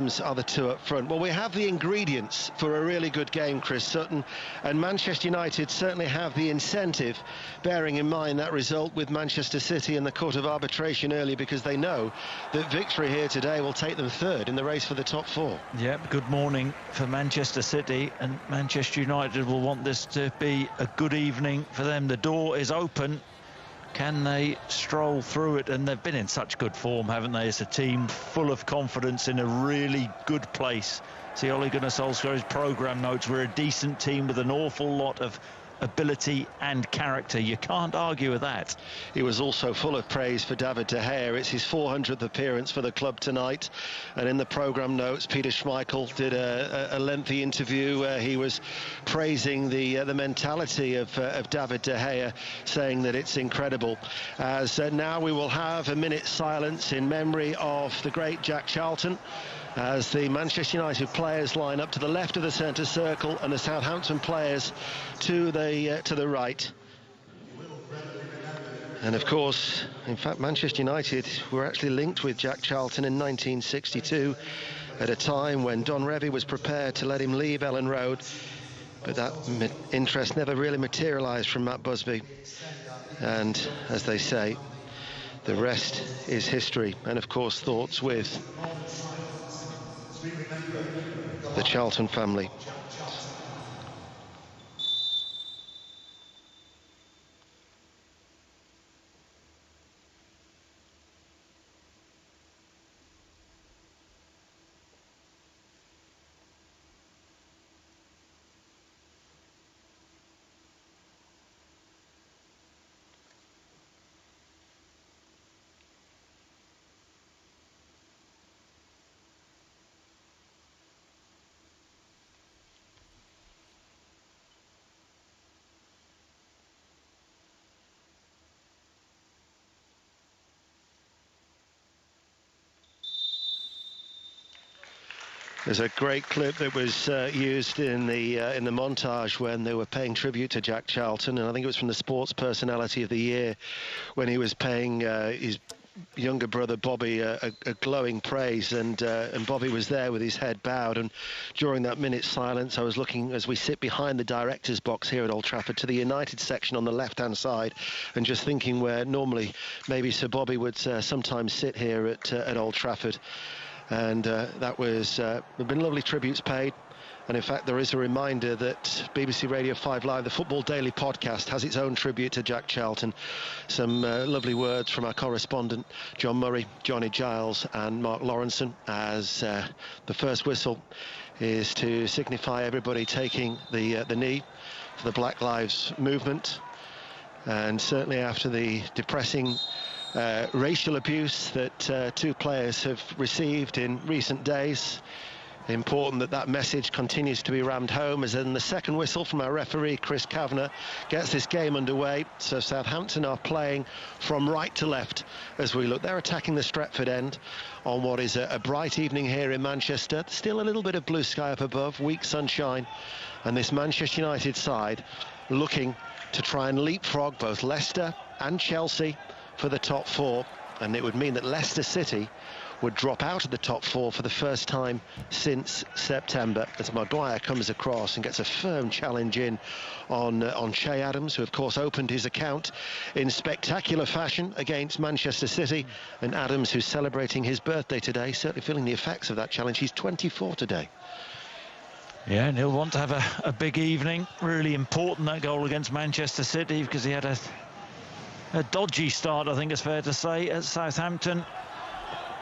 are the two up front. Well, we have the ingredients for a really good game, Chris Sutton, and Manchester United certainly have the incentive, bearing in mind that result with Manchester City in the Court of Arbitration earlier, because they know that victory here today will take them third in the race for the top four. Yep, good morning for Manchester City, and Manchester United will want this to be a good evening for them. The door is open. Can they stroll through it? And they've been in such good form, haven't they, as a team, full of confidence, in a really good place. See, Ole Gunnar Solskjaer's programme notes, we're a decent team with an awful lot of ability and character. You can't argue with that. He was also full of praise for David De Gea. It's his 400th appearance for the club tonight, and in the programme notes, Peter Schmeichel did a lengthy interview where he was praising the mentality of David De Gea, saying that it's incredible. As now we will have a minute's silence in memory of the great Jack Charlton, as the Manchester United players line up to the left of the centre circle and the Southampton players to the right. And of course, in fact, Manchester United were actually linked with Jack Charlton in 1962 at a time when Don Revie was prepared to let him leave Ellen Road, but that interest never really materialised from Matt Busby. And as they say, the rest is history. And of course, thoughts with the Charlton family. There's a great clip that was used in the montage when they were paying tribute to Jack Charlton, and I think it was from the Sports Personality of the Year, when he was paying his younger brother Bobby a glowing praise, and Bobby was there with his head bowed. And during that minute's silence, I was looking, as we sit behind the director's box here at Old Trafford, to the United section on the left-hand side, and just thinking where normally maybe Sir Bobby would sometimes sit here at Old Trafford. And that was, there have been lovely tributes paid. And in fact, there is a reminder that BBC Radio 5 Live, the Football Daily podcast, has its own tribute to Jack Charlton. Some lovely words from our correspondent, John Murray, Johnny Giles and Mark Lawrenson, as the first whistle is to signify everybody taking the knee for the Black Lives Movement. And certainly after the depressing racial abuse that two players have received in recent days, important that that message continues to be rammed home, as in the second whistle from our referee Chris Kavanagh gets this game underway. So Southampton are playing from right to left as we look. They're attacking the Stretford end on what is a bright evening here in Manchester. Still a little bit of blue sky up above, weak sunshine, and this Manchester United side looking to try and leapfrog both Leicester and Chelsea for the top four. And it would mean that Leicester City would drop out of the top four for the first time since September, as Maguire comes across and gets a firm challenge in on Che Adams, who of course opened his account in spectacular fashion against Manchester City. And Adams, who's celebrating his birthday today, certainly feeling the effects of that challenge. He's 24 today. Yeah, and he'll want to have a big evening. Really important, that goal against Manchester City, because he had a dodgy start, I think it's fair to say, at Southampton.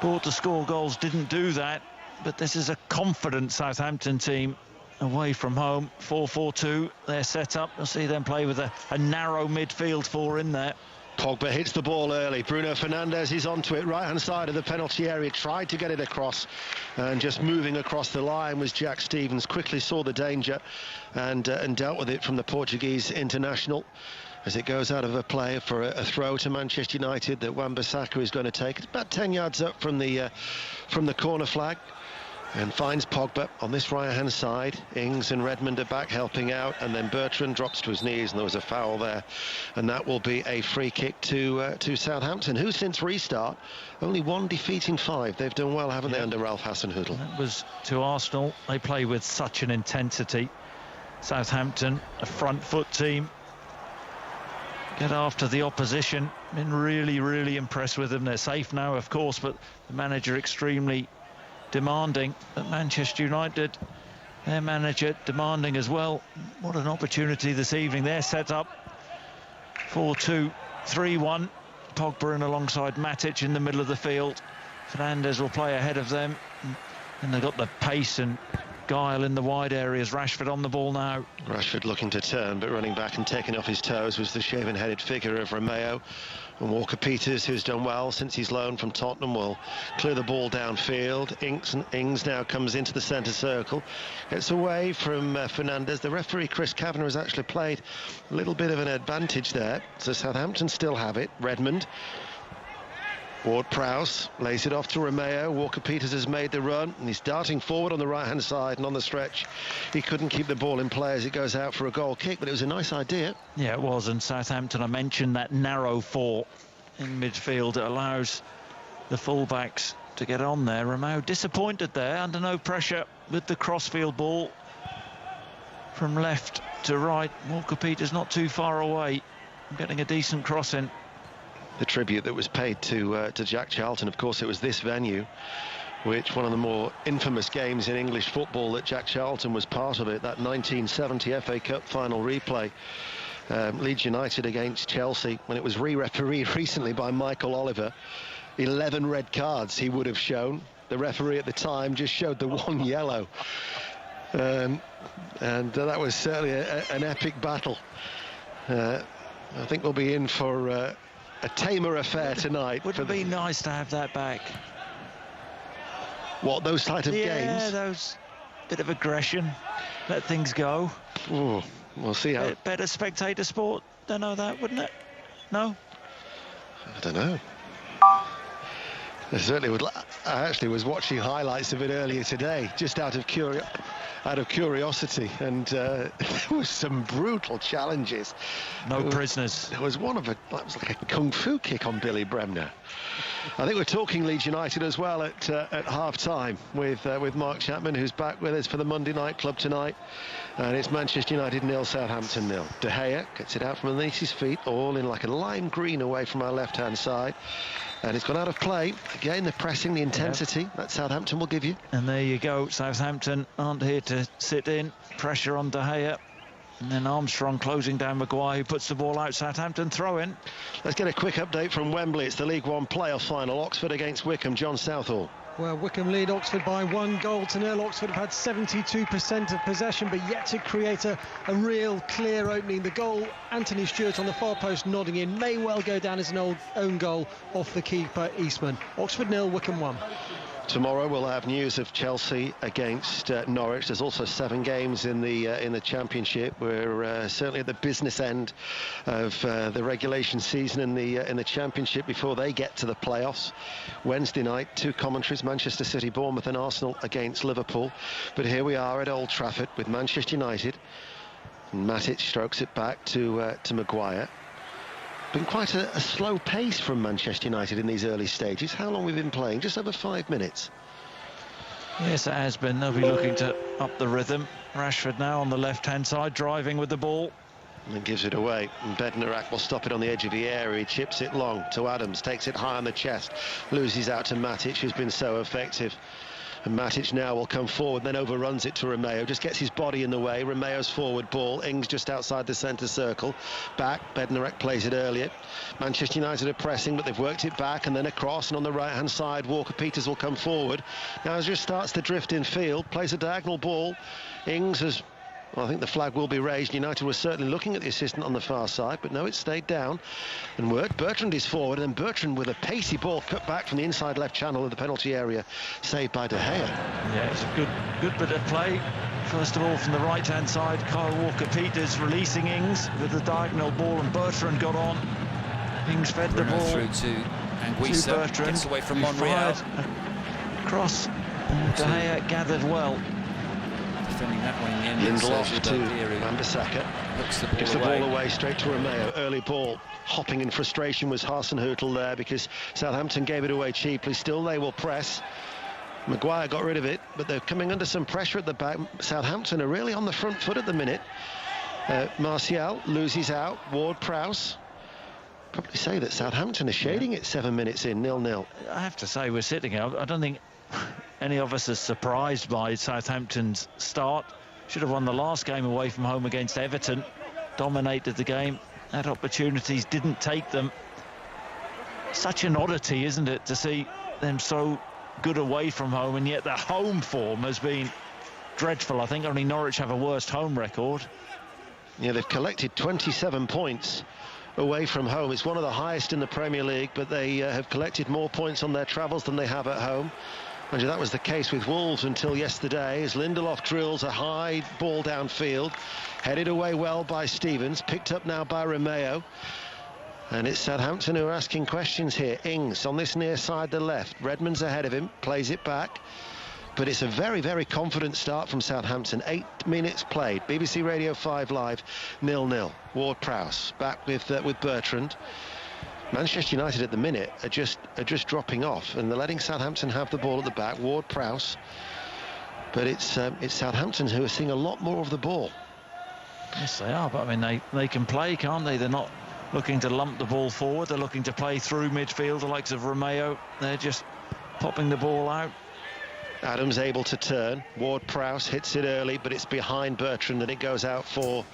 Brought to score goals, didn't do that, but this is a confident Southampton team away from home. 4-4-2, they're set up. You'll see them play with a narrow midfield four in there. Pogba hits the ball early. Bruno Fernandes is onto it, right-hand side of the penalty area, tried to get it across, and just moving across the line was Jack Stevens. Quickly saw the danger and dealt with it from the Portuguese international, as it goes out of a play for a throw to Manchester United that Wan-Bissaka is going to take. It's about 10 yards up from the corner flag. And finds Pogba on this right-hand side. Ings and Redmond are back helping out, and then Bertrand drops to his knees, and there was a foul there, and that will be a free kick to Southampton, who since restart only one defeat in 5. They've done well, haven't they, under Ralph Hasenhüttl? That was to Arsenal. They play with such an intensity. Southampton, a front foot team, get after the opposition. Been really impressed with them. They're safe now, of course, but the manager extremely demanding. At Manchester United, their manager demanding as well. What an opportunity this evening. They're set up 4-2-3-1. Pogba in alongside Matic in the middle of the field. Fernandes will play ahead of them, and they've got the pace and guile in the wide areas. Rashford on the ball now. Rashford looking to turn, but running back and taking off his toes was the shaven-headed figure of Romeo. And Walker-Peters, who's done well since his loan from Tottenham, will clear the ball downfield. Ings now comes into the centre circle, gets away from Fernandes. The referee, Chris Kavanagh, has actually played a little bit of an advantage there. So Southampton still have it. Redmond. Ward-Prowse lays it off to Romeo. Walker-Peters has made the run, and he's darting forward on the right-hand side, and on the stretch he couldn't keep the ball in play as it goes out for a goal kick, but it was a nice idea. Yeah, it was. And Southampton, I mentioned that narrow 4 in midfield. It allows the fullbacks to get on there. Romeo disappointed there, under no pressure with the crossfield ball from left to right. Walker-Peters not too far away, getting a decent cross in. The tribute that was paid to Jack Charlton, of course, it was this venue, which one of the more infamous games in English football that Jack Charlton was part of it, that 1970 FA Cup final replay. Leeds United against Chelsea, when it was re-refereed recently by Michael Oliver. 11 red cards he would have shown. The referee at the time just showed the one yellow. And that was certainly an epic battle. I think we'll be in for a tamer affair tonight. Would it be nice to have that back? What, those type of games? Yeah, those bit of aggression, let things go. Oh, we'll see how. Better spectator sport. Don't know that, wouldn't it? No? I don't know. I certainly would. I actually was watching highlights of it earlier today, just out of curiosity, and there was some brutal challenges. No prisoners. There was one of that was like a kung fu kick on Billy Bremner. I think we're talking Leeds United as well at half-time with Mark Chapman, who's back with us for the Monday Night Club tonight. And it's Manchester United 0, Southampton 0. De Gea gets it out from underneath his feet, all in like a lime green away from our left-hand side. And it's gone out of play. Again, the pressing, the intensity that Southampton will give you. And there you go. Southampton aren't here to sit in. Pressure on De Gea. And then Armstrong closing down Maguire, who puts the ball out. Southampton throw in. Let's get a quick update from Wembley. It's the League One playoff final. Oxford against Wycombe. John Southall. Well, Wycombe lead Oxford by 1-0. Oxford have had 72% of possession, but yet to create a real clear opening. The goal, Anthony Stewart on the far post nodding in, may well go down as an own goal off the keeper Eastman. Oxford 0, Wycombe 1. Tomorrow we'll have news of Chelsea against Norwich. There's also 7 games in the Championship. We're certainly at the business end of the regulation season in the Championship before they get to the playoffs. Wednesday night, 2 commentaries: Manchester City, Bournemouth, and Arsenal against Liverpool. But here we are at Old Trafford with Manchester United. And Matic strokes it back to Maguire. Been quite a slow pace from Manchester United in these early stages. How long we've been playing? Just over 5 minutes. Yes, it has been. They'll be looking to up the rhythm. Rashford now on the left-hand side, driving with the ball. And gives it away. And Bednarak will stop it on the edge of the area. He chips it long to Adams, takes it high on the chest, loses out to Matic, who's been so effective. And Matic now will come forward, then overruns it to Romeo, just gets his body in the way. Romeo's forward ball, Ings just outside the centre circle. Back, Bednarek plays it earlier. Manchester United are pressing, but they've worked it back, and then across, and on the right-hand side, Walker-Peters will come forward. Now just starts to drift in field, plays a diagonal ball. Ings has... Well, I think the flag will be raised. United was certainly looking at the assistant on the far side, but no, it stayed down. And Bertrand is forward, and Bertrand with a pacey ball cut back from the inside left channel of the penalty area, saved by De Gea. Yeah, it's a good bit of play. First of all, from the right-hand side, Kyle Walker-Peters releasing Ings with the diagonal ball, and Bertrand got on. Ings fed the ball through to Anguissa, Bertrand, gets away from Monreal. Cross De Gea gathered well. Defending that one in the end. Lindelof to Wan-Bissaka. Gives the ball away straight to Romeo. Early ball. Hopping in frustration was Hasenhüttl there because Southampton gave it away cheaply. Still they will press. Maguire got rid of it, but they're coming under some pressure at the back. Southampton are really on the front foot at the minute. Martial loses out. Ward-Prowse. Probably say that Southampton are shading it 7 minutes in, 0-0. I have to say, we're sitting here. I don't think any of us are surprised by Southampton's start. Should have won the last game away from home against Everton. Dominated the game. Had opportunities, didn't take them. Such an oddity, isn't it, to see them so good away from home, and yet their home form has been dreadful. I think only Norwich have a worst home record. Yeah, they've collected 27 points away from home. It's one of the highest in the Premier League, but they have collected more points on their travels than they have at home. And that was the case with Wolves until yesterday, as Lindelof drills a high ball downfield, headed away well by Stevens, picked up now by Romeo. And it's Southampton who are asking questions here. Ings on this near side, the left. Redmond's ahead of him, plays it back. But it's a very, very confident start from Southampton. 8 minutes played. BBC Radio 5 Live, 0-0. Ward-Prowse back with Bertrand. Manchester United at the minute are just dropping off, and they're letting Southampton have the ball at the back. Ward-Prowse. But it's Southampton who are seeing a lot more of the ball. Yes, they are. But I mean, they can play, can't they? They're not looking to lump the ball forward. They're looking to play through midfield. The likes of Romeo, they're just popping the ball out. Adams able to turn. Ward-Prowse hits it early, but it's behind Bertrand, and it goes out for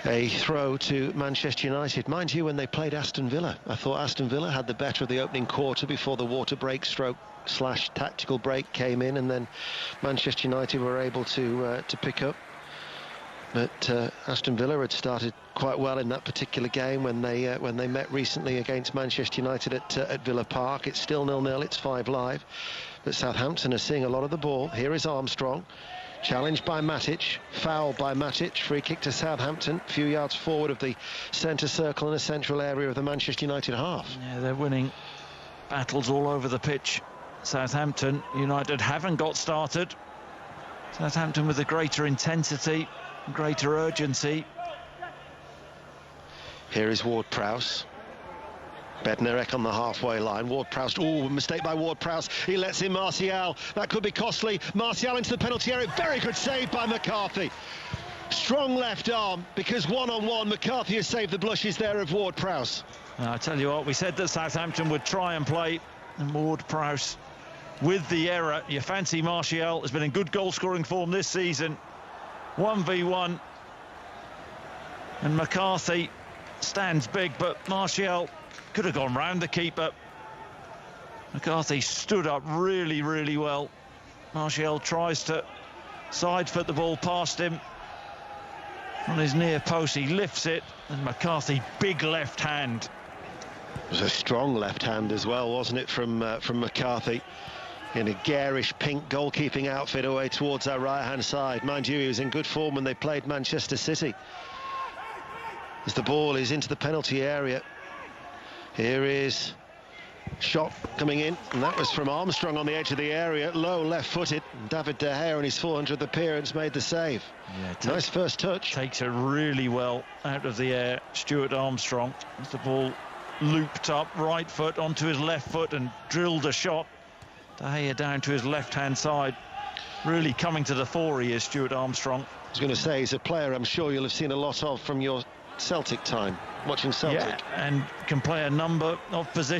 a throw to Manchester United. Mind you, when they played Aston Villa, I thought Aston Villa had the better of the opening quarter before the water break / tactical break came in, and then Manchester United were able to pick up. But Aston Villa had started quite well in that particular game when they met recently against Manchester United at Villa Park. It's still 0-0. It's 5 Live. But Southampton are seeing a lot of the ball. Here is Armstrong, challenged by Matic, fouled by Matic. Free kick to Southampton, a few yards forward of the centre circle in the central area of the Manchester United half. Yeah, they're winning battles all over the pitch. Southampton. United haven't got started. Southampton with a greater intensity, greater urgency. Here is Ward-Prowse. Bednarek on the halfway line. Ward-Prowse, mistake by Ward-Prowse. He lets in Martial. That could be costly. Martial into the penalty area. Very good save by McCarthy. Strong left arm, because one-on-one, McCarthy has saved the blushes there of Ward-Prowse. I tell you what, we said that Southampton would try and play, and Ward-Prowse with the error. You fancy Martial has been in good goal-scoring form this season. 1v1. And McCarthy stands big, but Martial could have gone round the keeper. McCarthy stood up really, really well. Martial tries to side foot the ball past him. On his near post, he lifts it, and McCarthy, big left hand. It was a strong left hand as well, wasn't it, from McCarthy, in a garish pink goalkeeping outfit away towards our right-hand side. Mind you, he was in good form when they played Manchester City. As the ball is into the penalty area, here is shot coming in, and that was from Armstrong on the edge of the area, low left-footed. David De Gea in his 400th appearance made the save. Yeah, nice first touch. Takes it really well out of the air, Stuart Armstrong. As the ball looped up, right foot onto his left foot and drilled a shot. De Gea down to his left-hand side. Really coming to the fore, he is, Stuart Armstrong. I was going to say, he's a player I'm sure you'll have seen a lot of from your Celtic time, watching Celtic. Yeah, and can play a number of positions.